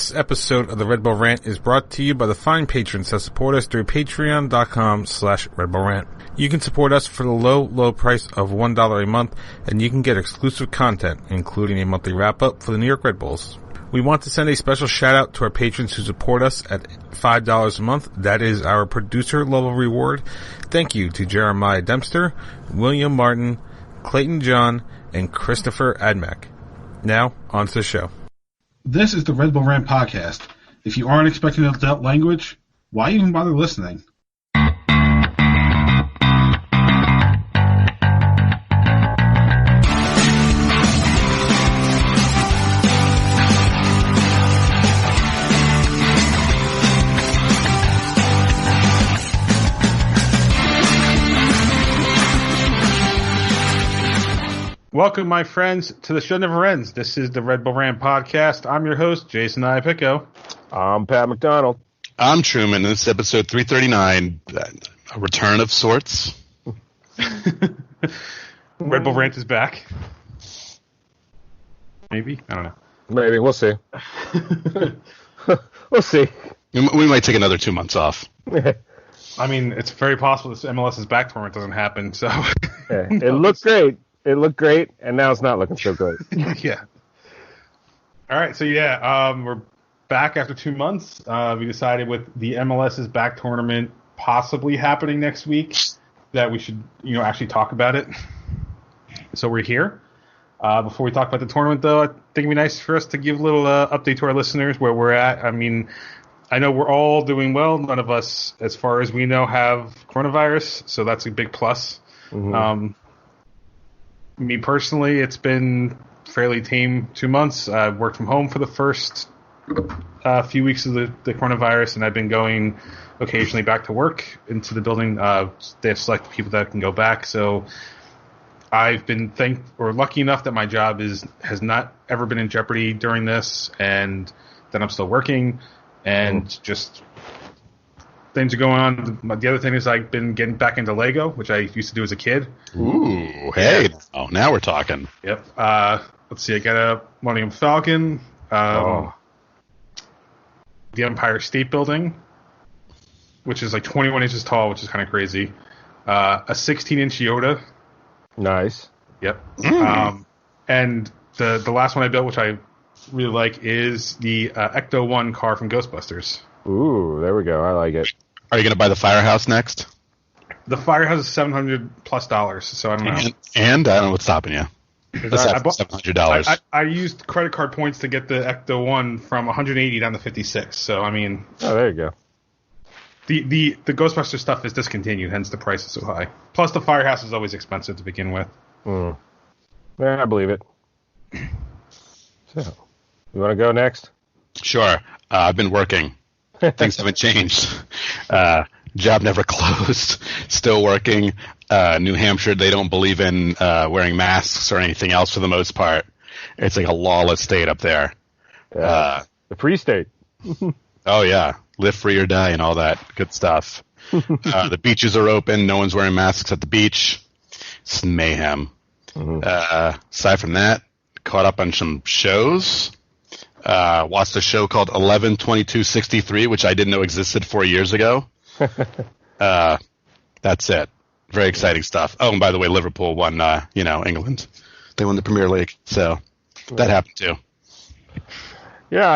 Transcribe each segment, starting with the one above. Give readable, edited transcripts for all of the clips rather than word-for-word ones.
This episode of the Red Bull Rant is brought to you by the fine patrons that support us through patreon.com/Red Bull Rant. You can support us for the low price of $1 a month, and you can get exclusive content, including a monthly wrap-up for the New York Red Bulls. We want to send a special shout-out to our patrons who support us at $5 a month. That is our producer-level reward. Thank you to Jeremiah Dempster, William Martin, Clayton John, and Christopher Admack. Now, on to the show. This is the Red Bull Rant podcast. If you aren't expecting adult language, why even bother listening? Welcome, my friends, to the show never ends. This is the Red Bull Rant podcast. I'm your host, Jason Iapicco. I'm Pat McDonald. I'm Truman. This is episode 339, a return of sorts. Red Bull Rant is back. Maybe? I don't know. Maybe. We'll see. We'll see. We might take another 2 months off. I mean, it's very possible this MLS's back tournament doesn't happen, so... Yeah, it looked great. It looked great, and now it's not looking so great. Yeah. All right, so we're back after 2 months. We decided with the MLS's back tournament possibly happening next week that we should, actually talk about it. So we're here. Before we talk about the tournament, though, I think it'd be nice for us to give a little update to our listeners where we're at. I mean, I know we're all doing well. None of us, as far as we know, have coronavirus, so that's a big plus. Mm-hmm. Me personally, it's been fairly tame 2 months. I worked from home for the first few weeks of the coronavirus, and I've been going occasionally back to work into the building. They have selected people that can go back, so I've been lucky enough that my job has not ever been in jeopardy during this, and that I'm still working, and just things are going on. The other thing is I've been getting back into Lego, which I used to do as a kid. Ooh, hey. Oh, now we're talking. Yep. Let's see. I got a Millennium Falcon, the Empire State Building, which is like 21 inches tall, which is kind of crazy. A 16-inch Yoda. Nice. Yep. And the last one I built, which I really like, is the Ecto 1 car from Ghostbusters. Ooh, there we go. I like it. Are you going to buy the Firehouse next? The Firehouse is $700+, so I don't know. And I don't know what's stopping you. $700. I used credit card points to get the Ecto 1 from 180 down to 56, so I mean... Oh, there you go. The Ghostbuster stuff is discontinued, hence the price is so high. Plus, the Firehouse is always expensive to begin with. Yeah, I believe it. So, you want to go next? Sure. I've been working. Things haven't changed. Job never closed. Still working. New Hampshire, they don't believe in wearing masks or anything else for the most part. It's like a lawless state up there. The free state. Oh, yeah. Live free or die and all that good stuff. The beaches are open. No one's wearing masks at the beach. It's mayhem. Mm-hmm. Aside from that, caught up on some shows. Watched a show called 11/22/63, which I didn't know existed 4 years ago. That's it. Very exciting stuff. Oh, and by the way, Liverpool won, England. They won the Premier League, so that happened too. Yeah,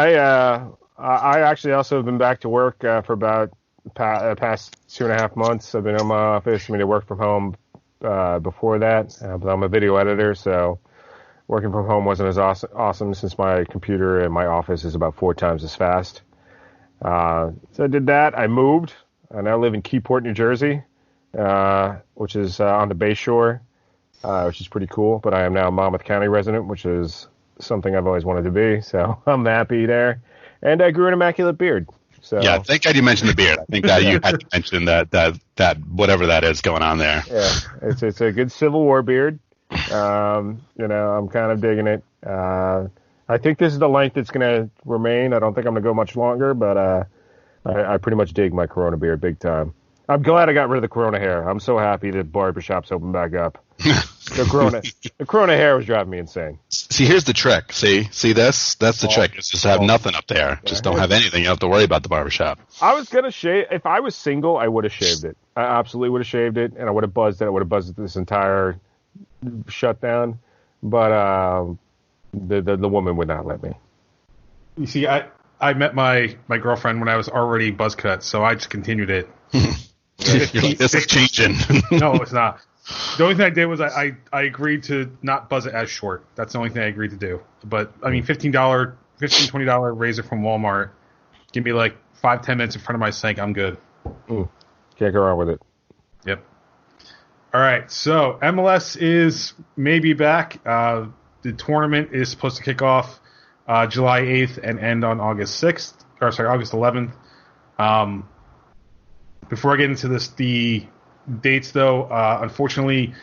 I actually also have been back to work for about past 2.5 months. I've been in my office. I worked from home before that, but I'm a video editor, so working from home wasn't as awesome since my computer in my office is about 4 times as fast. So I did that. I moved. I now live in Keyport, New Jersey, which is on the Bay Shore, which is pretty cool. But I am now a Monmouth County resident, which is something I've always wanted to be. So I'm happy there. And I grew an immaculate beard. So yeah, thank God you mentioned the beard. I think that you had to mention that whatever that is going on there. Yeah, it's a good Civil War beard. I'm kind of digging it. I think this is the length it's going to remain. I don't think I'm going to go much longer, but I pretty much dig my Corona beard big time. I'm glad I got rid of the Corona hair. I'm so happy that barbershops open back up. The Corona hair was driving me insane. See, here's the trick. See this? That's the trick. It's just to have nothing up there. Just don't have anything. You don't have to worry about the barbershop. I was gonna shave. If I was single, I would have shaved it. I absolutely would have shaved it, and I would have buzzed it. I would have buzzed this entire shutdown. But the woman would not let me. You see, I met my girlfriend when I was already buzz cut, so I just continued it. This is changing. No, it's not. The only thing I did was I agreed to not buzz it as short. That's the only thing I agreed to do. But, I mean, $20 razor from Walmart. Give me like 5-10 minutes in front of my sink. I'm good. Can't go wrong with it. Yep. All right. So, MLS is maybe back. The tournament is supposed to kick off July 8th and end on August 11th. Before I get into the dates, though, unfortunately,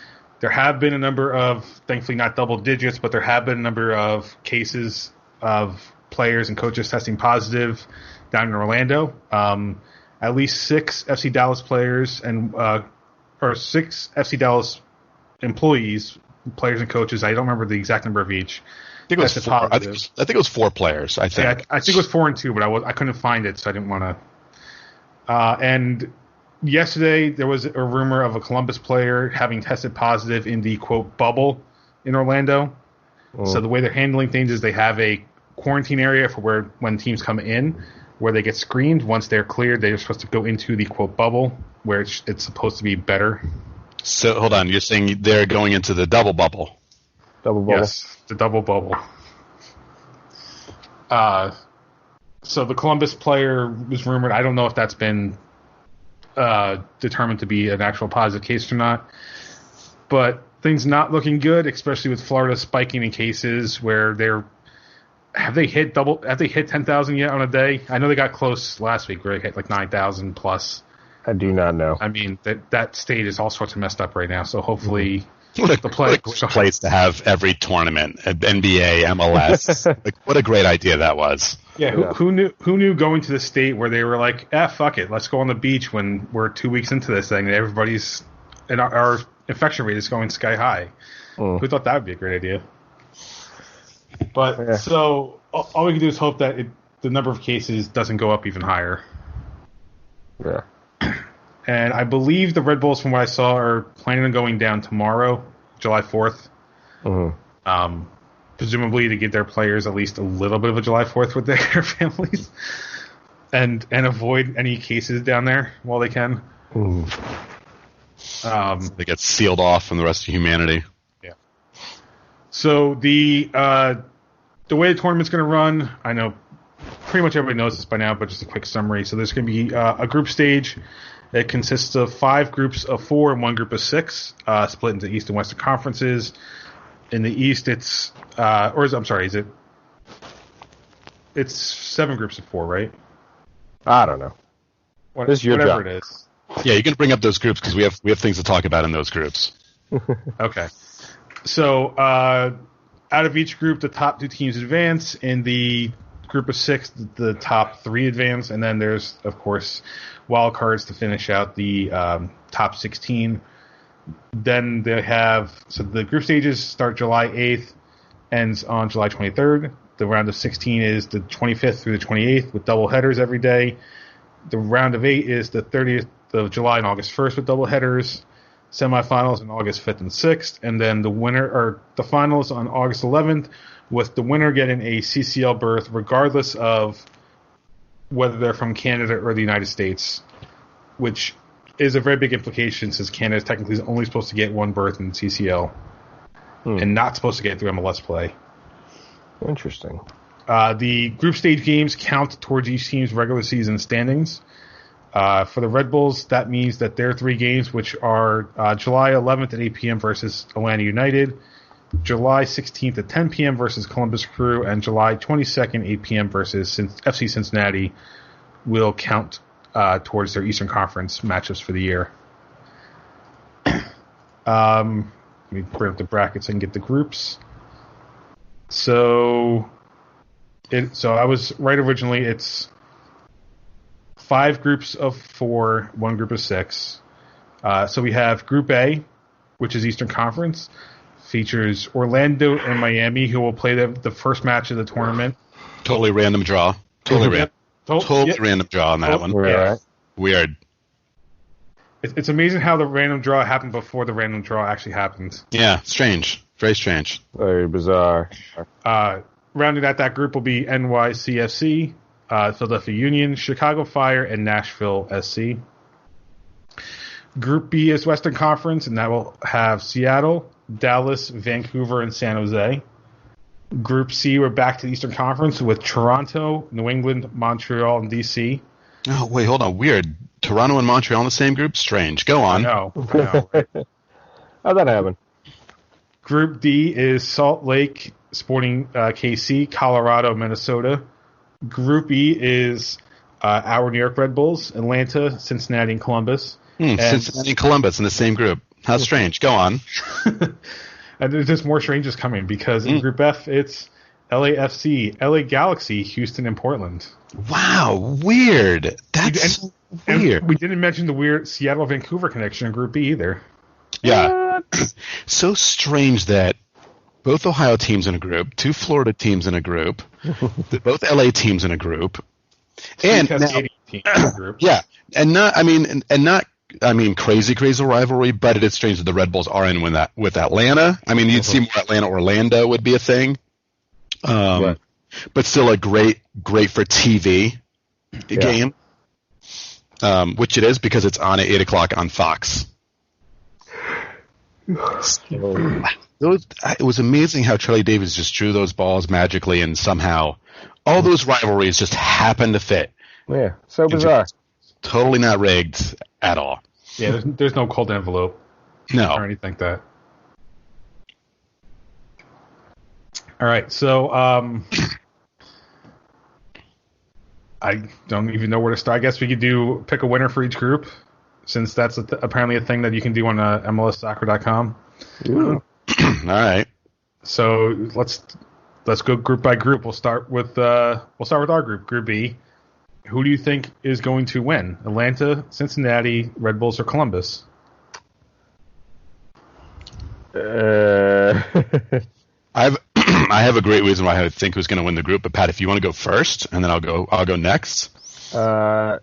there have been a number of, thankfully not double digits, but there have been a number of cases of players and coaches testing positive down in Orlando. At least 6 FC Dallas players or 6 FC Dallas employees, players and coaches. I don't remember the exact number of each. I think it was 4. I think it was 4 players. I think. Yeah, I think it was 4 and 2, but I couldn't find it, so I didn't want to. And yesterday, there was a rumor of a Columbus player having tested positive in the, quote, bubble in Orlando. So the way they're handling things is they have a quarantine area for when teams come in, where they get screened. Once they're cleared, they're supposed to go into the, quote, bubble, where it's supposed to be better. So, hold on. You're saying they're going into the double bubble? Double bubble. Yes, the double bubble. So the Columbus player was rumored. I don't know if that's been determined to be an actual positive case or not, but things not looking good, especially with Florida spiking in cases where have they hit 10,000 yet on a day? I know they got close last week where they hit like 9,000 plus. I do not know. I mean, that state is all sorts of messed up right now, so hopefully what a great place to have every tournament at NBA, MLS. What a great idea that was. Yeah, who knew going to the state where they were like, fuck it, let's go on the beach when we're 2 weeks into this thing and everybody's and our infection rate is going sky high. Who thought that would be a great idea? But so all we can do is hope that the number of cases doesn't go up even higher. Yeah. And I believe the Red Bulls, from what I saw, are planning on going down tomorrow, July 4th. Presumably to give their players at least a little bit of a July 4th with their families and avoid any cases down there while they can. They get sealed off from the rest of humanity. Yeah. So the way the tournament's going to run, I know pretty much everybody knows this by now, but just a quick summary. So there's going to be a group stage. It consists of 5 groups of 4 and 1 group of 6, split into East and Western conferences. In the East, it's it's 7 groups of 4, right? I don't know. This is your whatever job. It is. Yeah, you can bring up those groups because we have things to talk about in those groups. Okay. So out of each group, the top 2 teams advance. In the group of 6, the top 3 advance, and then there's, of course, wild cards to finish out the top 16. Then they have the group stages start July 8th, ends on July 23rd. The round of 16 is the 25th through the 28th with double headers every day. The round of 8 is the 30th of July and August 1st with double headers. Semifinals on August 5th and 6th, and then the finals on August 11th, with the winner getting a CCL berth regardless of whether they're from Canada or the United States, which is a very big implication since Canada technically is only supposed to get 1 berth in CCL and not supposed to get through MLS play. Interesting. The group stage games count towards each team's regular season standings. For the Red Bulls, that means that their 3 games, which are July 11th at 8 p.m. versus Atlanta United, July 16th at 10 p.m. versus Columbus Crew, and July 22nd, 8 p.m. versus FC Cincinnati, will count towards their Eastern Conference matchups for the year. Let me bring up the brackets and get the groups. So I was right originally. It's 5 groups of 4, 1 group of 6. So we have Group A, which is Eastern Conference, features Orlando and Miami, who will play the first match of the tournament. Totally random draw. Totally random draw on that one. Yeah. Weird. It's amazing how the random draw happened before the random draw actually happened. Yeah, strange. Very strange. Very bizarre. Rounding out that group will be NYCFC, Philadelphia Union, Chicago Fire, and Nashville SC. Group B is Western Conference, and that will have Seattle, Dallas, Vancouver, and San Jose. Group C, we're back to the Eastern Conference with Toronto, New England, Montreal, and DC. Oh, wait, hold on. Weird. Toronto and Montreal in the same group? Strange. Go on. I know. How'd that happen? Group D is Salt Lake, Sporting KC, Colorado, Minnesota. Group E is our New York Red Bulls, Atlanta, Cincinnati, and Columbus. Cincinnati and Columbus in the same group. How strange. Go on. And there's just more strangers coming because in Group F, it's LAFC, LA Galaxy, Houston, and Portland. Wow, weird. That's weird. And we didn't mention the weird Seattle-Vancouver connection in Group B either. Yeah. So strange that both Ohio teams in a group, 2 Florida teams in a group, both LA teams in a group, and now, teams in a group. Yeah, and not crazy rivalry, but it is strange that the Red Bulls are in with Atlanta. I mean, you'd see more Atlanta-Orlando would be a thing, but still a great for TV game, which it is because it's on at 8:00 on Fox. It was amazing how Charlie Davis just drew those balls magically, and somehow all those rivalries just happened to fit. Yeah, so bizarre. Totally not rigged at all. Yeah, there's no cold envelope. No. Or anything like that. All right, so I don't even know where to start. I guess we could pick a winner for each group, since that's apparently a thing that you can do on MLSsoccer.com. All right. So let's go group by group. We'll start with our group, Group B. Who do you think is going to win? Atlanta, Cincinnati, Red Bulls, or Columbus? I have a great reason why I think who's going to win the group. But Pat, if you want to go first, and then I'll go next. No,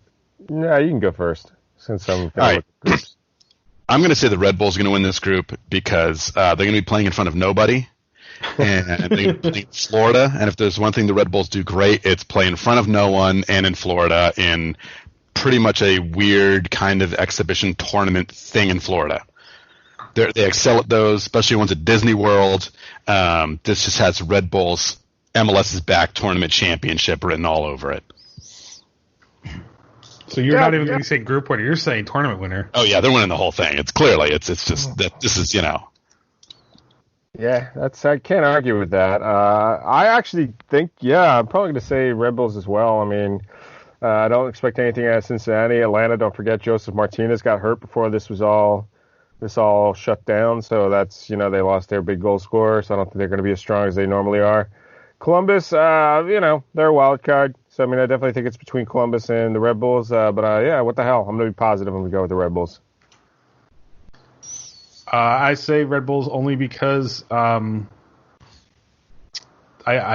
you can go first since I'm. All right. I'm going to say the Red Bulls are going to win this group because they're going to be playing in front of nobody, and they're going to be playing in Florida. And if there's one thing the Red Bulls do great, it's play in front of no one and in Florida in pretty much a weird kind of exhibition tournament thing in Florida. They excel at those, especially ones at Disney World. This just has Red Bulls MLS's back tournament championship written all over it. So you're not even going to say group winner. You're saying tournament winner. Oh yeah, they're winning the whole thing. It's just that this is Yeah, I can't argue with that. I actually think I'm probably going to say Red Bulls as well. I mean, I don't expect anything out of Cincinnati. Atlanta, don't forget Joseph Martinez got hurt before this all shut down. So that's they lost their big goal scorer. So I don't think they're going to be as strong as they normally are. Columbus, they're a wild card. So, I mean, I definitely think it's between Columbus and the Red Bulls. But what the hell? I'm going to be positive I'm going to go with the Red Bulls. I say Red Bulls only because I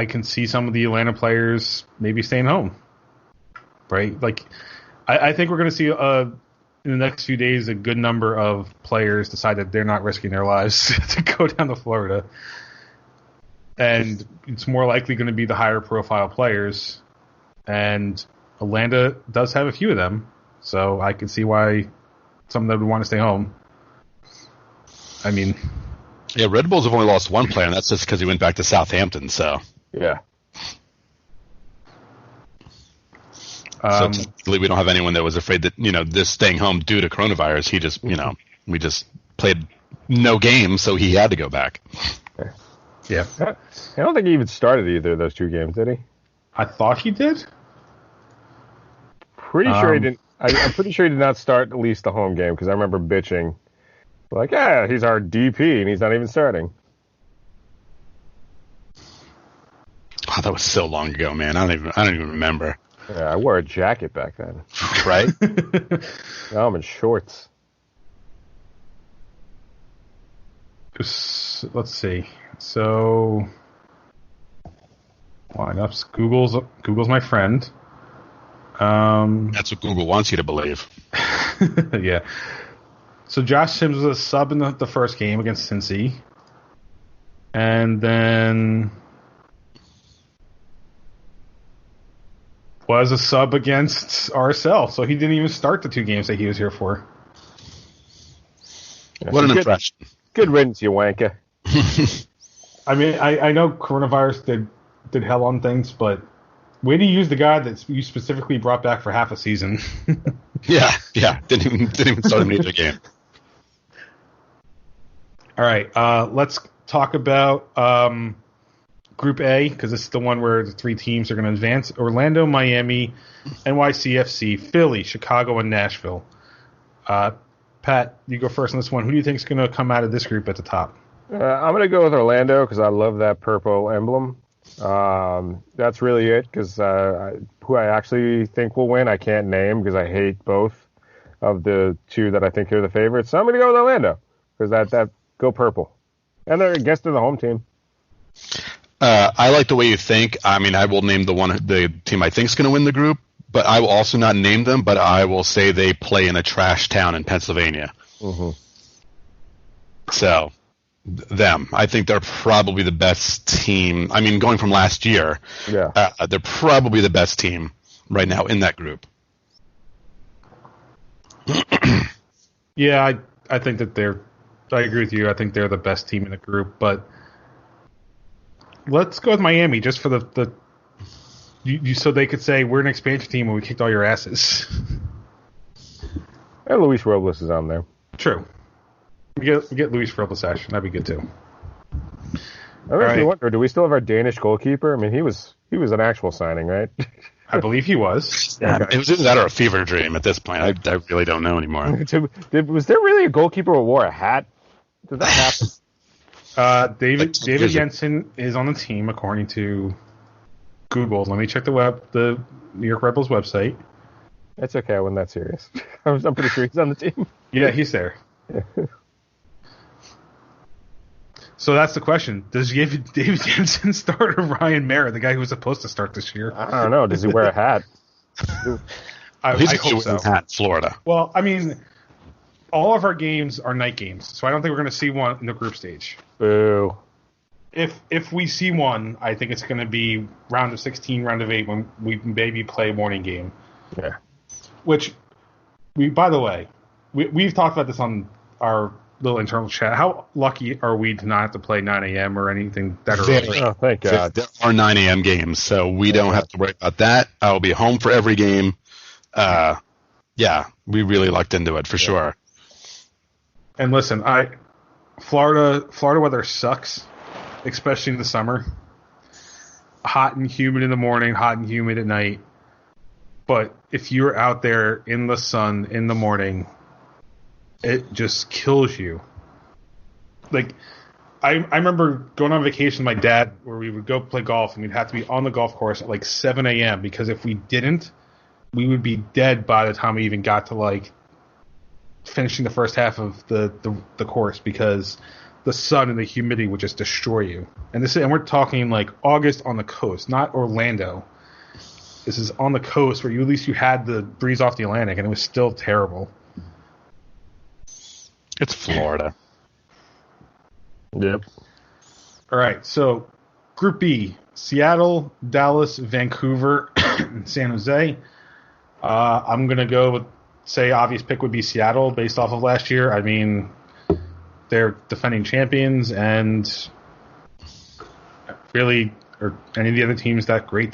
can see some of the Atlanta players maybe staying home. Right? Like, I think we're going to see in the next few days a good number of players decide that they're not risking their lives to go down to Florida. And it's more likely going to be the higher profile players. And Atlanta does have a few of them, so I can see why some of them would want to stay home. I mean... Yeah, Red Bulls have only lost one player, and that's just because he went back to Southampton, so... Yeah. So technically we don't have anyone that was afraid that, this staying home due to coronavirus. He just, we just played no games, so he had to go back. Yeah. I don't think he even started either of those 2 games, did he? I thought he did. Pretty sure he didn't. I'm pretty sure he did not start at least the home game because I remember bitching, like, he's our DP and he's not even starting. Oh, that was so long ago, man. I don't even remember. Yeah, I wore a jacket back then. Right? Now I'm in shorts. Let's see. So, lineups. Google's my friend. That's what Google wants you to believe. Yeah. So Josh Sims was a sub in the first game against Cincy. And then was a sub against RSL. So he didn't even start the 2 games that he was here for. Yeah, What an impression. Good riddance, you wanker. I mean, I know coronavirus did hell on things, but way to use the guy that you specifically brought back for half a season. Yeah. Didn't even start him in either game. All right, let's talk about Group A, because this is the one where the 3 teams are going to advance. Orlando, Miami, NYCFC, Philly, Chicago, and Nashville. Pat, you go first on this one. Who do you think is going to come out of this group at the top? I'm going to go with Orlando because I love that purple emblem. That's really it, because who I actually think will win, I can't name because I hate both of the 2 that I think are the favorites. So I'm going to go with Orlando because that go purple. And they're against the home team. I like the way you think. I mean, I will name the team I think is going to win the group, but I will also not name them, but I will say they play in a trash town in Pennsylvania. Mm-hmm. So, them. I think they're probably the best team. I mean, going from last year, they're probably the best team right now in that group. Yeah, I think that I agree with you. I think they're the best team in the group, but let's go with Miami just for so they could say we're an expansion team and we kicked all your asses. And Luis Robles is on there. True. We get Luis Robles action. That'd be good too. I actually wonder, do we still have our Danish goalkeeper? I mean, he was an actual signing, right? I believe he was. Yeah, it was either that or a fever dream at this point. I really don't know anymore. Was there really a goalkeeper who wore a hat? Did that happen? David Jensen is on the team according to Google. Let me check the New York Red Bulls website. It's okay. I wasn't that serious. I'm pretty sure he's on the team. Yeah, he's there. So that's the question. Does David Jensen start or Ryan Mara, the guy who was supposed to start this year? I don't know. Does he wear a hat? I hope so. Hat, Florida. Well, I mean, all of our games are night games, so I don't think we're going to see one in the group stage. Boo. If we see one, I think it's going to be round of 16, round of 8 when we maybe play a morning game. Yeah. Which, by the way, we've talked about this on our little internal chat. How lucky are we to not have to play 9 a.m. or anything that early? Oh, thank God. There are 9 a.m. games, so we don't have to worry about that. I will be home for every game. Yeah, we really lucked into it for sure. And listen, Florida weather sucks, especially in the summer. Hot and humid in the morning, hot and humid at night. But if you're out there in the sun in the morning, it just kills you. Like, I remember going on vacation with my dad where we would go play golf and we'd have to be on the golf course at like 7 a.m. because if we didn't, we would be dead by the time we even got to like finishing the first half of the course because the sun and the humidity would just destroy you. And we're talking like August on the coast, not Orlando. This is on the coast where at least you had the breeze off the Atlantic, and it was still terrible. It's Florida. Yep. All right, so Group B, Seattle, Dallas, Vancouver, and San Jose. I'm going to go with, say, obvious pick would be Seattle based off of last year. I mean, they're defending champions, and really, are any of the other teams that great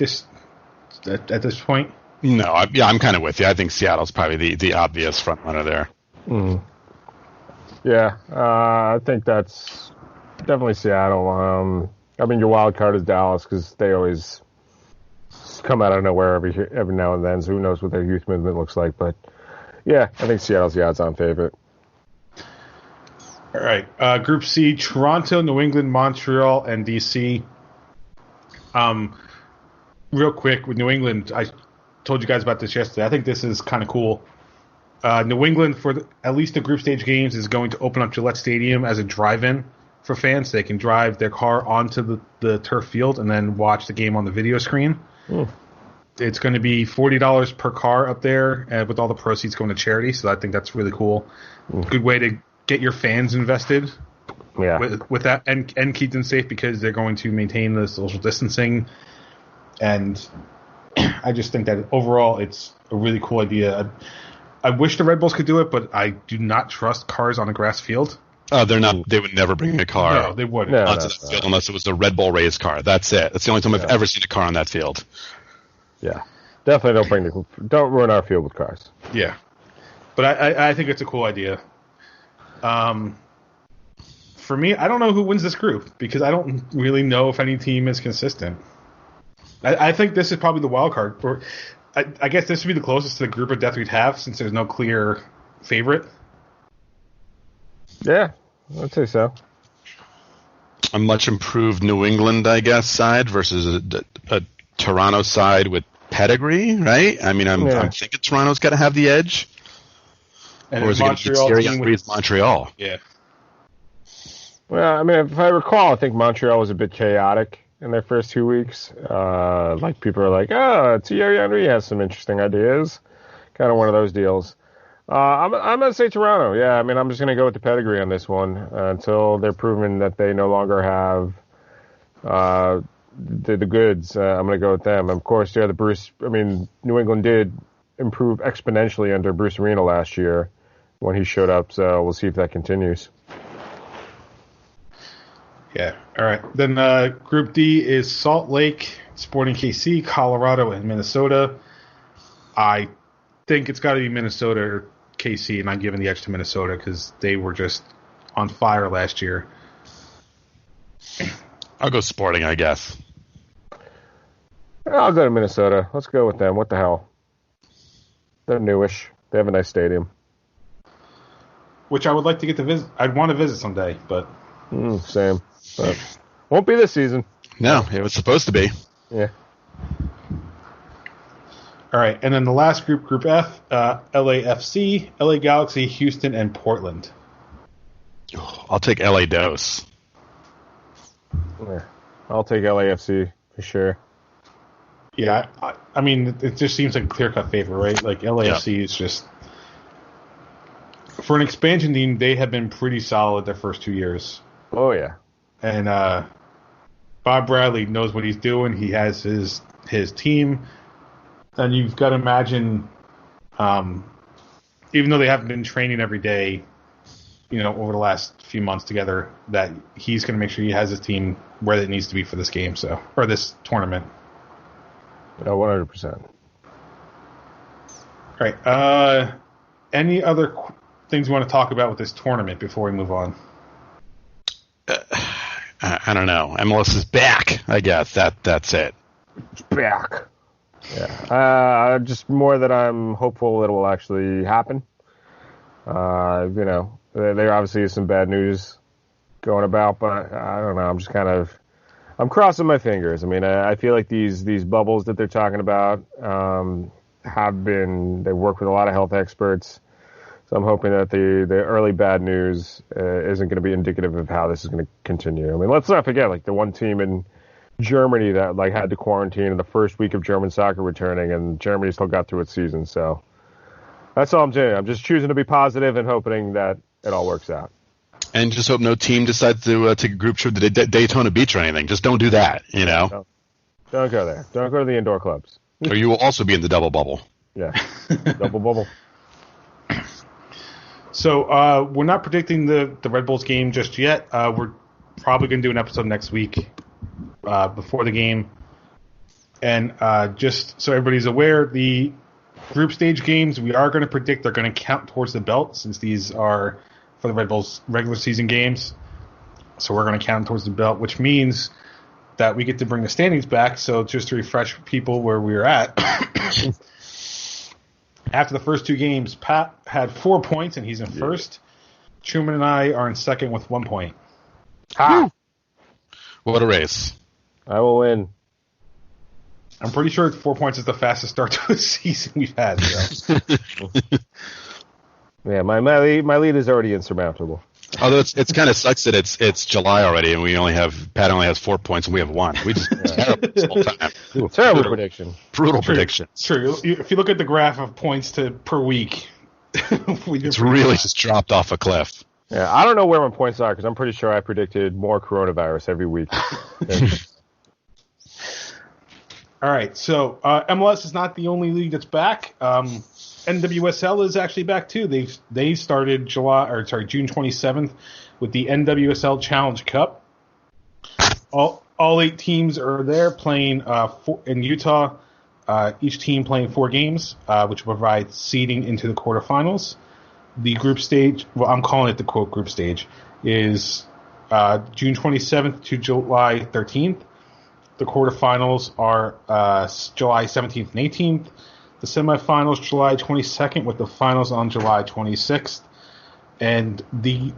at this point? No, I'm kind of with you. I think Seattle's probably the obvious front runner there. Mm. Yeah, I think that's definitely Seattle. I mean, your wild card is Dallas because they always come out of nowhere every now and then. So who knows what their youth movement looks like? But yeah, I think Seattle's the odds-on favorite. All right, Group C: Toronto, New England, Montreal, and DC. Real quick with New England, told you guys about this yesterday. I think this is kind of cool. New England, for at least the group stage games, is going to open up Gillette Stadium as a drive-in for fans. They can drive their car onto the turf field and then watch the game on the video screen. It's going to be $40 per car up there, with all the proceeds going to charity. So I think that's really cool. Good way to get your fans invested. Yeah. With that and keep them safe because they're going to maintain the social distancing. And I just think that overall it's a really cool idea. I wish the Red Bulls could do it, but I do not trust cars on a grass field. They're not. They would never bring a car No, they wouldn't. onto the field unless it was a Red Bull race car. That's it. That's the only time I've ever seen a car on that field. Yeah. Definitely don't ruin our field with cars. Yeah. But I think it's a cool idea. For me, I don't know who wins this group because I don't really know if any team is consistent. I think this is probably the wild card. I guess this would be the closest to the group of death we'd have since there's no clear favorite. Yeah, I'd say so. A much improved New England, I guess, side versus a Toronto side with pedigree, right? I mean, I'm thinking Toronto's got to have the edge. And or is it going to be scary with Montreal? Yeah. Well, I mean, if I recall, I think Montreal was a bit chaotic in their first 2 weeks. Like, people are like, Thierry Henry has some interesting ideas. Kind of one of those deals. I'm going to say Toronto. Yeah, I mean, I'm just going to go with the pedigree on this one until they're proven that they no longer have the goods. I'm going to go with them. Of course, yeah, New England did improve exponentially under Bruce Arena last year when he showed up, so we'll see if that continues. Yeah. All right. Then Group D is Salt Lake, Sporting KC, Colorado, and Minnesota. I think it's got to be Minnesota or KC, and I'm giving the edge to Minnesota because they were just on fire last year. I'll go Sporting, I guess. I'll go to Minnesota. Let's go with them. What the hell? They're newish. They have a nice stadium. Which I would like to get to visit. I'd want to visit someday, but... Same. But won't be this season. No, it was supposed to be. Yeah. All right, and then the last group, Group F, LAFC, LA Galaxy, Houston, and Portland. I'll take LA Dose. Yeah. I'll take LAFC for sure. Yeah, I mean, it just seems like a clear-cut favorite, right? Like, LAFC is just... For an expansion team, they have been pretty solid their first 2 years. Oh, yeah. And Bob Bradley knows what he's doing. He has his team. And you've got to imagine, even though they haven't been training every day, over the last few months together, that he's going to make sure he has his team where it needs to be for this game, or this tournament. 100%. All right. Any other things you want to talk about with this tournament before we move on? I don't know. MLS is back, I guess. That's it. It's back. Yeah. Just more that I'm hopeful it will actually happen. There obviously is some bad news going about, but I don't know. I'm crossing my fingers. I mean, I feel like these bubbles that they're talking about they work with a lot of health experts. So I'm hoping that the early bad news isn't going to be indicative of how this is going to continue. I mean, let's not forget, like, the one team in Germany that had to quarantine in the first week of German soccer returning, and Germany still got through its season. So that's all I'm doing. I'm just choosing to be positive and hoping that it all works out. And just hope no team decides to take a group trip to Daytona Beach or anything. Just don't do that, No. Don't go there. Don't go to the indoor clubs. Or you will also be in the double bubble. Yeah, double bubble. So we're not predicting the Red Bulls game just yet. We're probably going to do an episode next week before the game. And just so everybody's aware, the group stage games we are going to predict they're going to count towards the belt since these are for the Red Bulls regular season games. So we're going to count towards the belt, which means that we get to bring the standings back. So just to refresh people where we were at. After the first two games, Pat had 4 points, and he's in first. Truman and I are in second with 1 point. Ha! What a race. I will win. I'm pretty sure 4 points is the fastest start to a season we've had. So. Yeah, my lead is already insurmountable. Although it kind of sucks that it's July already and Pat only has 4 points and we have 1. We just terrible this whole time. Terrible prediction. Brutal prediction. True. If you look at the graph of points per week, it's really just dropped off a cliff. Yeah, I don't know where my points are because I'm pretty sure I predicted more coronavirus every week. All right, so MLS is not the only league that's back. NWSL is actually back too. They started June 27th with the NWSL Challenge Cup. All 8 teams are there playing in Utah. Each team playing 4 games, which will provide seeding into the quarterfinals. The group stage, well, I'm calling it the quote group stage, is June 27th to July 13th. The quarterfinals are July 17th and 18th. The semifinals July 22nd with the finals on July 26th. And the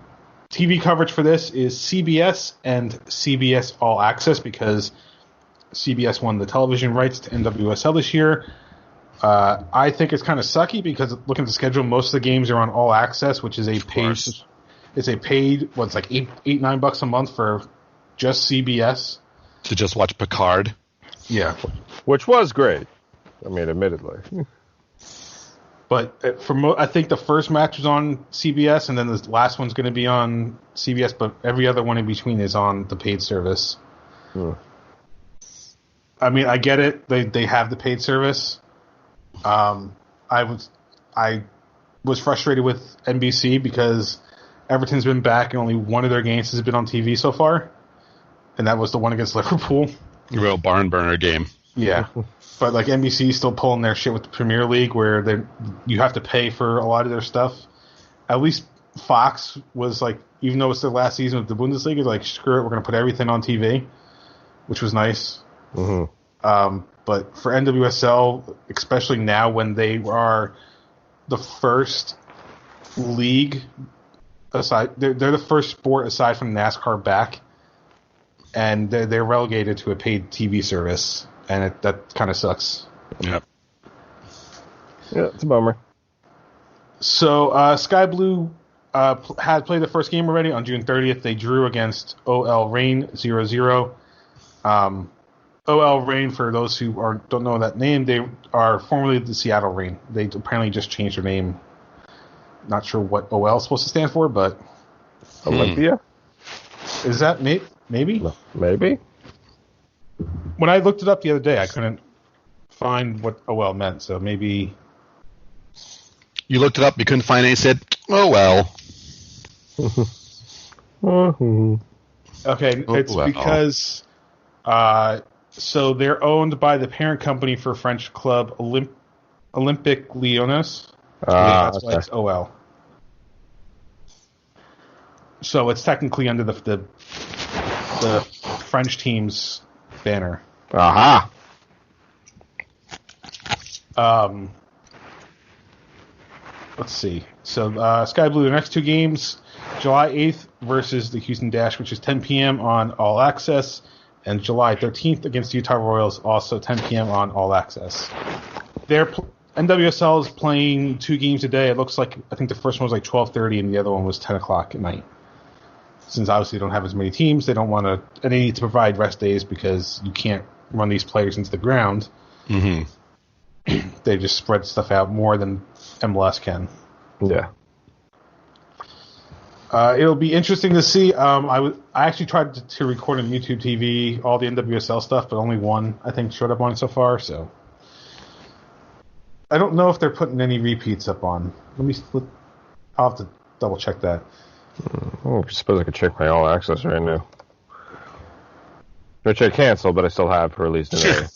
TV coverage for this is CBS and CBS All Access because CBS won the television rights to NWSL this year. I think it's kind of sucky because looking at the schedule, most of the games are on All Access, which is a paid. It's a paid. What's like $8-9 a month for just CBS to just watch Picard. Yeah, which was great. I mean, admittedly. But I think the first match was on CBS, and then the last one's going to be on CBS. But every other one in between is on the paid service. I mean, I get it. They have the paid service. I was frustrated with NBC because Everton's been back and only one of their games has been on TV so far, and that was the one against Liverpool. A real barn burner game. Yeah. But like NBC is still pulling their shit with the Premier League where you have to pay for a lot of their stuff. At least Fox was like, even though it's their last season with the Bundesliga, like, screw it, we're going to put everything on TV, which was nice. Mm-hmm. But for NWSL, especially now when they are the first league they're the first sport aside from NASCAR back, and they're relegated to a paid TV service. And that kind of sucks. Yep. Yeah, it's a bummer. So Sky Blue had played the first game already on June 30th. They drew against OL Reign 0-0. OL Reign, for those who don't know that name, they are formerly the Seattle Reign. They apparently just changed their name. Not sure what OL is supposed to stand for, but Olympia? Is that maybe? Maybe. When I looked it up the other day, I couldn't find what OL meant, so maybe... You looked it up, you couldn't find it, and you said, oh, well. Okay, it's because... so they're owned by the parent company for French club Olympique Lyonnais. That's why it's OL. So it's technically under the French team's banner. Aha. Let's see. So Sky Blue, the next 2 games, July 8th versus the Houston Dash, which is 10 p.m. on All Access, and July 13th against Utah Royals, also 10 p.m. on All Access. NWSL is playing 2 games a day. It looks like, I think the first one was like 12:30 and the other one was 10 o'clock at night. Since obviously they don't have as many teams, they don't want to, and they need to provide rest days because you can't run these players into the ground. Mm-hmm. They just spread stuff out more than MLS can. Yeah. It'll be interesting to see. I actually tried to record on YouTube TV all the NWSL stuff, but only one, I think, showed up on it so far. So I don't know if they're putting any repeats up on. I'll have to double check that. I suppose I could check my All Access right now. Which I canceled, but I still have for at least another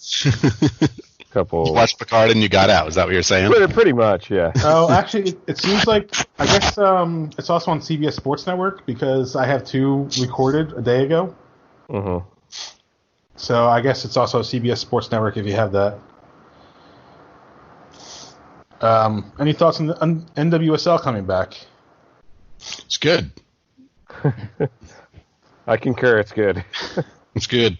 couple. You watched Picard and you got out. Is that what you're saying? Pretty much, yeah. Oh, actually, it seems like, I guess it's also on CBS Sports Network because I have 2 recorded a day ago. Mm-hmm. So I guess it's also CBS Sports Network if you have that. Any thoughts on the NWSL coming back? It's good. I concur. It's good. It's good.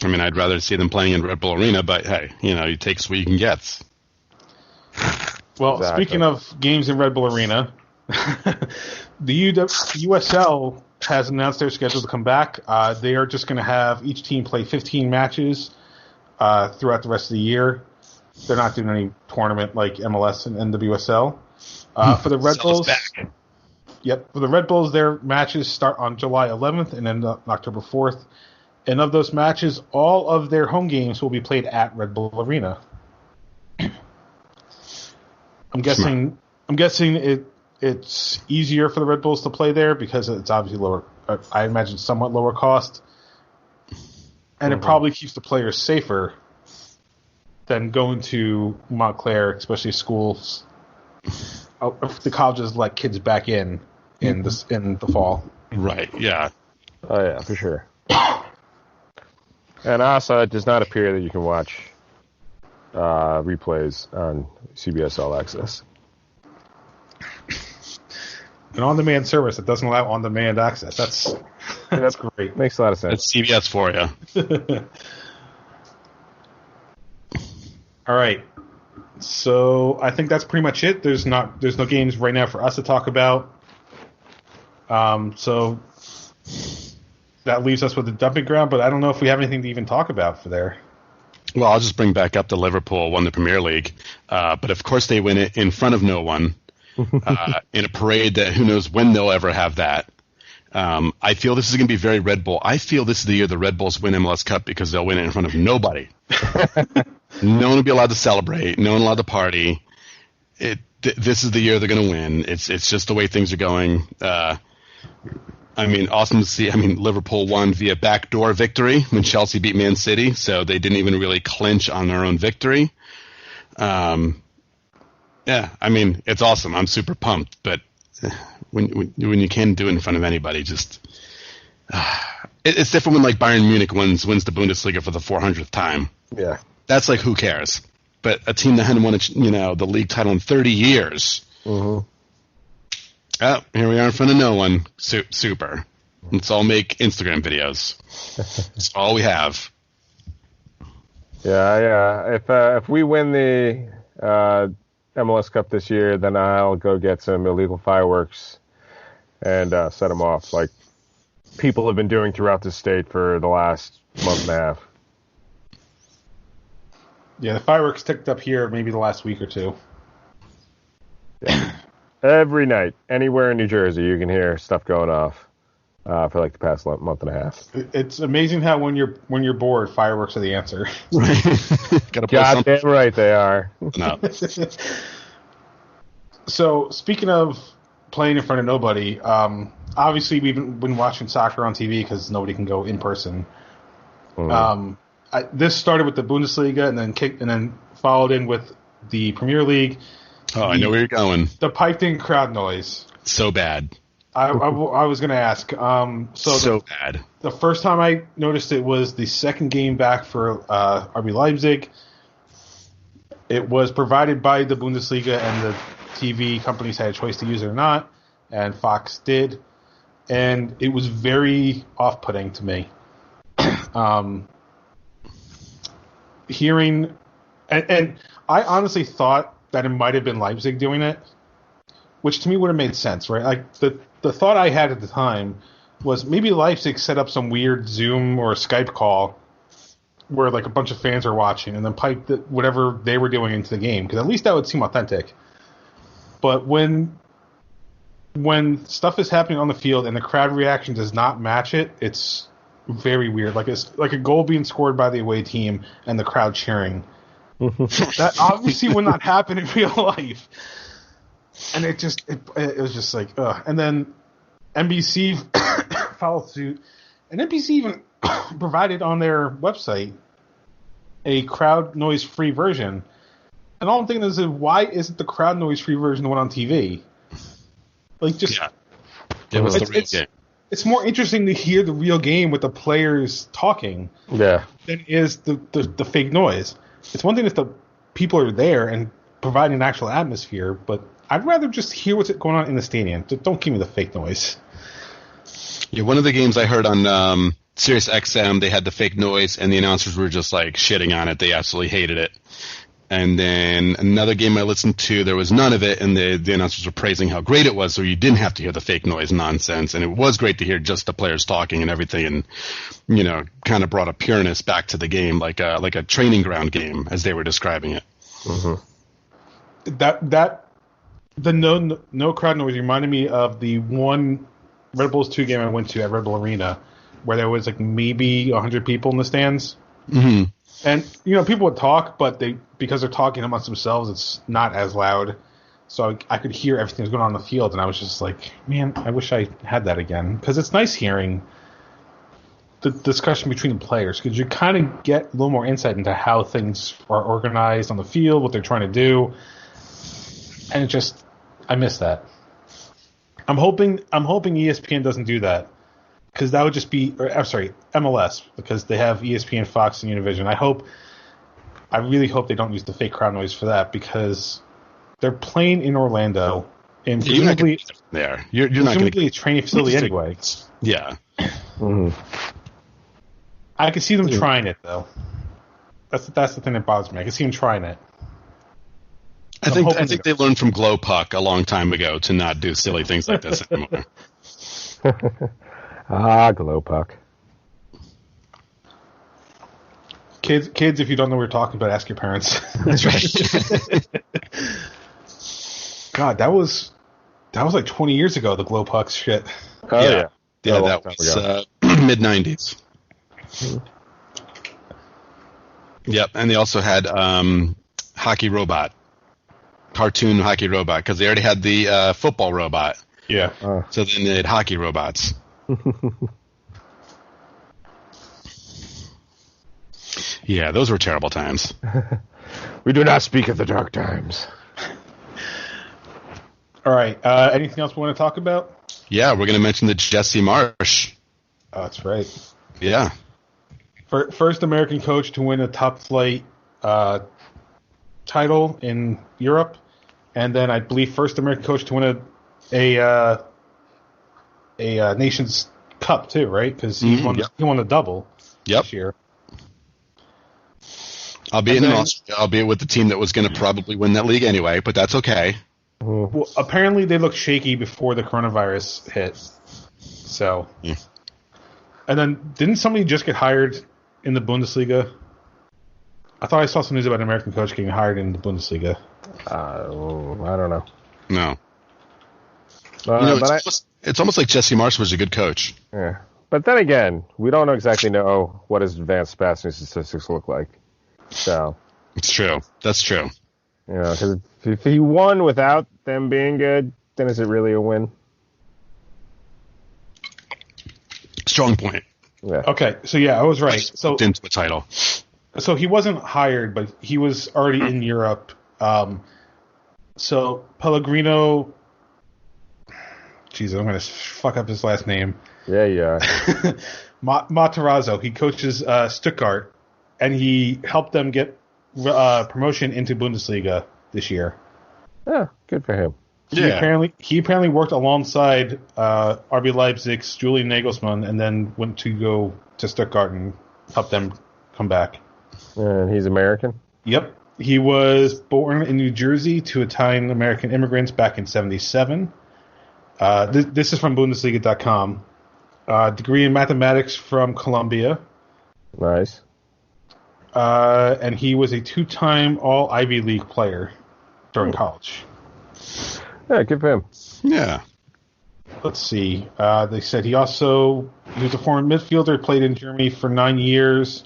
I mean, I'd rather see them playing in Red Bull Arena, but hey, you take what you can get. Well, Exactly. Speaking of games in Red Bull Arena, the USL has announced their schedule to come back. They are just going to have each team play 15 matches throughout the rest of the year. They're not doing any tournament like MLS and NWSL. For the Red Bulls, for the Red Bulls, their matches start on July 11th and end on October 4th. And of those matches, all of their home games will be played at Red Bull Arena. I'm guessing it's easier for the Red Bulls to play there because it's obviously lower. I imagine somewhat lower cost, and it probably keeps the players safer than going to Montclair, especially schools. If the colleges let kids back in the fall. Right. Yeah. Oh yeah, for sure. And also, it does not appear that you can watch replays on CBS All Access. An on-demand service that doesn't allow on-demand access. That's great. Makes a lot of sense. That's CBS for you. All right. So I think that's pretty much it. There's no games right now for us to talk about. So that leaves us with the dumping ground, but I don't know if we have anything to even talk about for there. Well, I'll just bring back up the Liverpool won the Premier League, but of course they win it in front of no one in a parade that who knows when they'll ever have that. I feel this is going to be very Red Bull. I feel this is the year the Red Bulls win MLS Cup because they'll win it in front of nobody. No one will be allowed to celebrate. No one allowed to party. This is the year they're going to win. It's just the way things are going. Awesome to see. Liverpool won via backdoor victory when Chelsea beat Man City, so they didn't even really clinch on their own victory. It's awesome. I'm super pumped, but when you can't do it in front of anybody, just it's different when like Bayern Munich wins the Bundesliga for the 400th time. Yeah, that's like who cares? But a team that hadn't won the league title in 30 years. Mm-hmm. Oh, here we are in front of no one. Super. Let's all make Instagram videos. That's all we have. Yeah. If we win the MLS Cup this year, then I'll go get some illegal fireworks and set them off, like people have been doing throughout the state for the last month and a half. Yeah, the fireworks ticked up here maybe the last week or two. Yeah. Every night, anywhere in New Jersey, you can hear stuff going off for like the past month and a half. It's amazing how when you're bored, fireworks are the answer. Right. Goddamn right they are. No. So speaking of playing in front of nobody, obviously we've been watching soccer on TV because nobody can go in person. Mm-hmm. This started with the Bundesliga and then followed in with the Premier League. Oh, I know where you're going. The piped-in crowd noise. So bad. I was going to ask. So bad. The first time I noticed it was the second game back for RB Leipzig. It was provided by the Bundesliga, and the TV companies had a choice to use it or not, and Fox did. And it was very off-putting to me. Hearing... And I honestly thought that it might have been Leipzig doing it, which to me would have made sense, right? Like the thought I had at the time was maybe Leipzig set up some weird Zoom or Skype call where like a bunch of fans are watching and then piped whatever they were doing into the game, because at least that would seem authentic. But when stuff is happening on the field and the crowd reaction does not match it, it's very weird. Like it's like a goal being scored by the away team and the crowd cheering. That obviously would not happen in real life, and it was just like ugh. And then NBC followed suit, and NBC even provided on their website a crowd noise free version. And all I'm thinking is, why isn't the crowd noise free version the one on TV? Like, just it was the real game. It's more interesting to hear the real game with the players talking, than is the fake noise. It's one thing if the people are there and providing an actual atmosphere, but I'd rather just hear what's going on in the stadium. Don't give me the fake noise. Yeah, one of the games I heard on Sirius XM, they had the fake noise, and the announcers were just like shitting on it. They absolutely hated it. And then another game I listened to, there was none of it, and the announcers were praising how great it was, so you didn't have to hear the fake noise nonsense. And it was great to hear just the players talking and everything, and kind of brought a pureness back to the game, like a training ground game, as they were describing it. Mm-hmm. The no crowd noise reminded me of the one Red Bulls 2 game I went to at Red Bull Arena, where there was like maybe 100 people in the stands. Mm-hmm. And, people would talk, but because they're talking amongst themselves, it's not as loud. So I could hear everything that's going on in the field, and I was just like, man, I wish I had that again. Because it's nice hearing the discussion between the players, because you kind of get a little more insight into how things are organized on the field, what they're trying to do. And I miss that. I'm hoping ESPN doesn't do that. Because that would just be, MLS, because they have ESPN, Fox, and Univision. I really hope they don't use the fake crowd noise for that, because they're playing in Orlando, and presumably you're not going to a training facility anyway. Yeah. Mm-hmm. I can see them trying it though. That's the thing that bothers me. I can see them trying it. I think they learned from Glow Puck a long time ago to not do silly things like this anymore. Glow Puck. Kids, if you don't know what we're talking about, ask your parents. That's right. God, that was like 20 years ago, the Glow Puck shit. Oh, yeah. Yeah, that was mid-90s. Yep, and they also had Hockey Robot, cartoon Hockey Robot, because they already had the football robot. Yeah. So then they had hockey robots. Yeah, those were terrible times. We do not speak of the dark times. All right. Anything else we want to talk about? Yeah, we're going to mention the Jesse Marsh. Oh, that's right. Yeah. First American coach to win a top flight title in Europe, and then I believe first American coach to win a Nations Cup too, right? Because he won the double this year. Albeit with the team that was going to probably win that league anyway, but that's okay. Well, apparently they looked shaky before the coronavirus hit. So, and then didn't somebody just get hired in the Bundesliga? I thought I saw some news about an American coach getting hired in the Bundesliga. I don't know. No. But it's almost like Jesse Marsh was a good coach. Yeah. But then again, we don't exactly know what his advanced passing statistics look like. So it's true. That's true. Because if he won without them being good, then is it really a win? Strong point. Yeah. Okay, so I was right. So into the title. So he wasn't hired, but he was already in Europe. So Pellegrino, Jesus, I'm going to fuck up his last name. Yeah. Matarazzo. He coaches Stuttgart, and he helped them get promotion into Bundesliga this year. Yeah, good for him. He apparently worked alongside RB Leipzig's Julian Nagelsmann, and then went to go to Stuttgart and help them come back. And he's American? Yep. He was born in New Jersey to Italian-American immigrants back in 1977. This is from Bundesliga.com. Degree in mathematics from Columbia. Nice. And he was a two-time All-Ivy League player during college. Yeah, good for him. Yeah. Let's see. They said he was a former midfielder, played in Germany for 9 years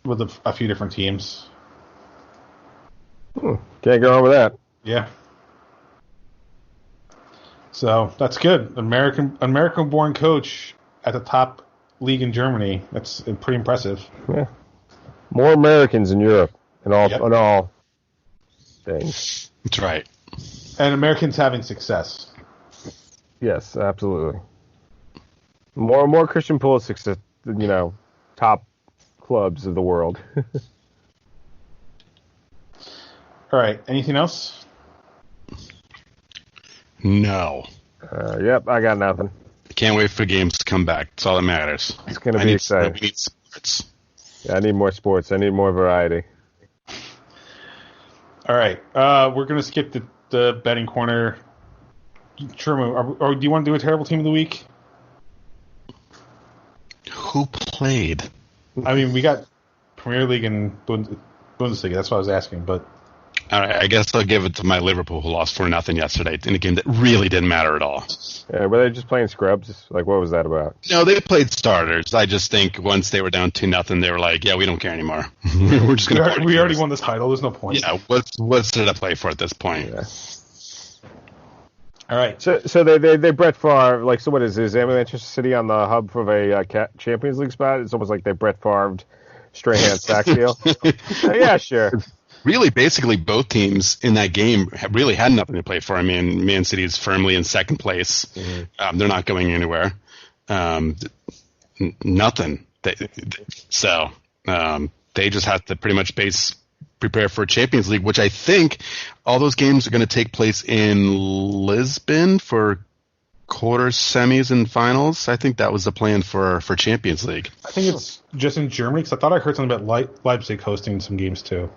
with a few different teams. Can't go wrong with that. Yeah. So that's good. American-born coach at the top league in Germany. That's pretty impressive. Yeah. More Americans in Europe in all things. That's right. And Americans having success. Yes, absolutely. More Christian Pulisic at top clubs of the world. All right. Anything else? No. Yep, I got nothing. Can't wait for games to come back. That's all that matters. It's going to be exciting. We need sports. Yeah, I need more sports. I need more variety. All right. We're going to skip the betting corner. Truman, or do you want to do a terrible team of the week? Who played? I mean, we got Premier League and Bundesliga. That's what I was asking. But All right, I guess I'll give it to my Liverpool, who lost 4-0 yesterday in a game that really didn't matter at all. Yeah, were they just playing scrubs? Like, what was that about? No, they played starters. I just think once they were down 2-0, they were like, "Yeah, we don't care anymore. We're just going to." We already won this title. There's no point. Yeah, what's there to play for at this point? Yeah. All right. So they Brett Favre, like, so what is Manchester City on the hub for a Champions League spot? It's almost like they Brett Favre Strahan Sack deal. Yeah, sure. Really, basically, both teams in that game really had nothing to play for. I mean, Man City is firmly in second place. Mm-hmm. They're not going anywhere. Nothing. They just have to pretty much prepare for Champions League, which I think all those games are going to take place in Lisbon for quarters, semis, and finals. I think that was the plan for Champions League. I think it's just in Germany, because I thought I heard something about Leipzig hosting some games too.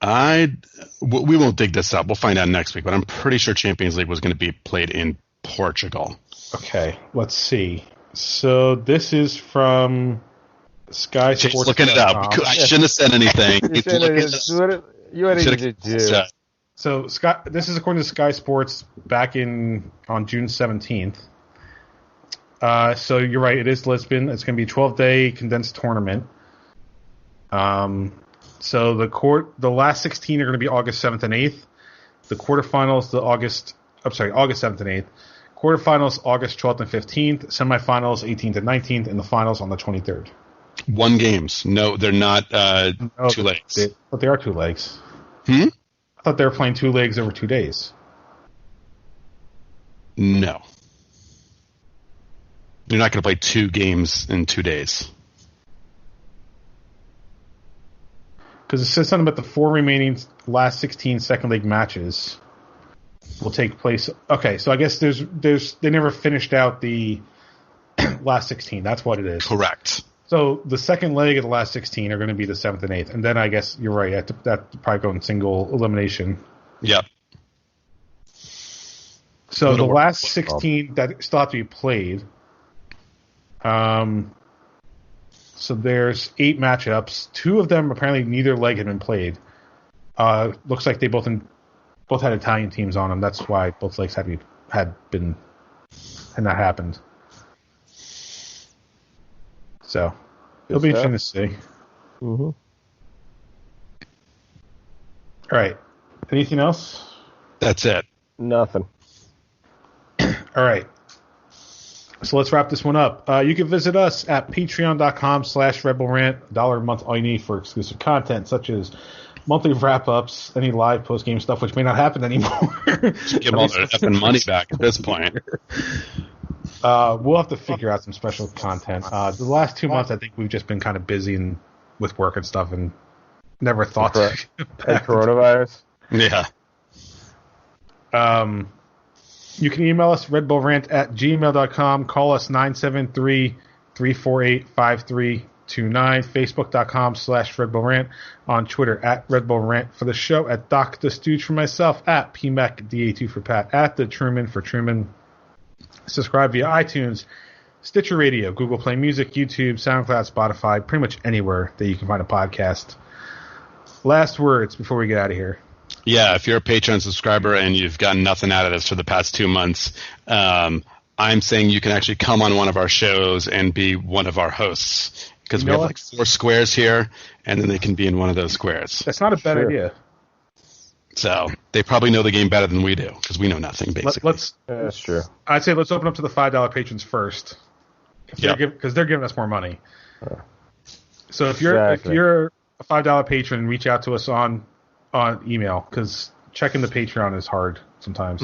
We won't dig this up. We'll find out next week, but I'm pretty sure Champions League was going to be played in Portugal. Okay, let's see. So this is from Sky Sports. Just looking it up. I shouldn't have said anything. You had to do. So this is according to Sky Sports back on June 17th. So you're right. It is Lisbon. It's going to be a 12-day condensed tournament. So the last 16 are going to be August 7th and 8th. The quarterfinals, August 7th and 8th. Quarterfinals, August 12th and 15th. Semifinals, 18th and 19th. And the finals on the 23rd. One games. No, they're not 2 legs. But they are 2 legs. I thought they were playing 2 legs over 2 days. No. You're not going to play 2 games in 2 days. Because it says something about the 4 remaining last 16 second leg matches will take place. Okay, so I guess they never finished out the last 16. That's what it is. Correct. So the second leg of the last 16 are going to be the 7th and 8th. And then I guess you're right. That probably go in single elimination. Yep. So the last 16 that still have to be played. So there's 8 matchups. 2 of them, apparently neither leg had been played. Looks like they both had Italian teams on them. That's why both legs had not happened. So it'll be interesting to see. Mm-hmm. All right. Anything else? That's it. Nothing. All right. So let's wrap this one up. You can visit us at patreon.com/Red Bull Rant. $1 a month, all you need for exclusive content, such as monthly wrap-ups, any live post-game stuff, which may not happen anymore. Give all their effing money back at this point. We'll have to figure out some special content. The last 2 months, I think we've just been kind of busy with work and stuff and never thought to. And coronavirus? Yeah. You can email us, redbullrant@gmail.com. Call us 973-348-5329. Facebook.com/redbullrant. On Twitter @redbullrant for the show. At Doc the Stooge for myself. At PMAC-DA2 for Pat. At the Truman for Truman. Subscribe via iTunes, Stitcher Radio, Google Play Music, YouTube, SoundCloud, Spotify, pretty much anywhere that you can find a podcast. Last words before we get out of here. Yeah, if you're a Patreon subscriber and you've gotten nothing out of this for the past 2 months, I'm saying you can actually come on one of our shows and be one of our hosts. Because we have like 4 squares here, and then they can be in one of those squares. That's not a bad idea. So they probably know the game better than we do, because we know nothing, basically. That's true. I'd say let's open up to the $5 patrons first, because they're giving us more money. So if you're a $5 patron, reach out to us on email, because checking the Patreon is hard sometimes.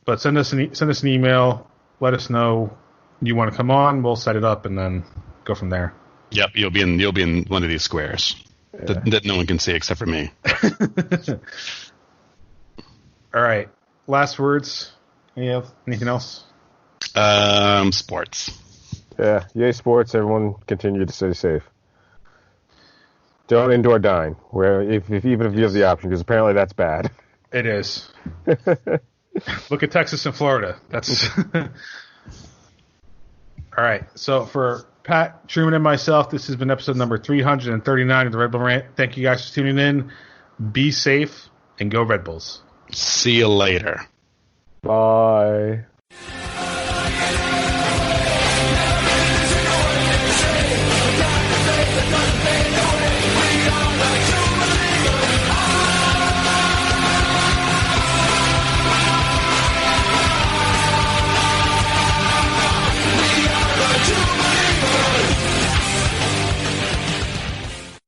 But send us an email. Let us know you want to come on. We'll set it up and then go from there. Yep, you'll be in one of these squares that no one can see except for me. All right. Last words. Anything else? Sports. Yeah, yay sports. Everyone continue to stay safe. Don't indoor dine, even if you have the option, because apparently that's bad. It is. Look at Texas and Florida. That's all right. So for Pat, Truman, and myself, this has been episode number 339 of the Red Bull Rant. Thank you guys for tuning in. Be safe and go Red Bulls. See you later. Bye.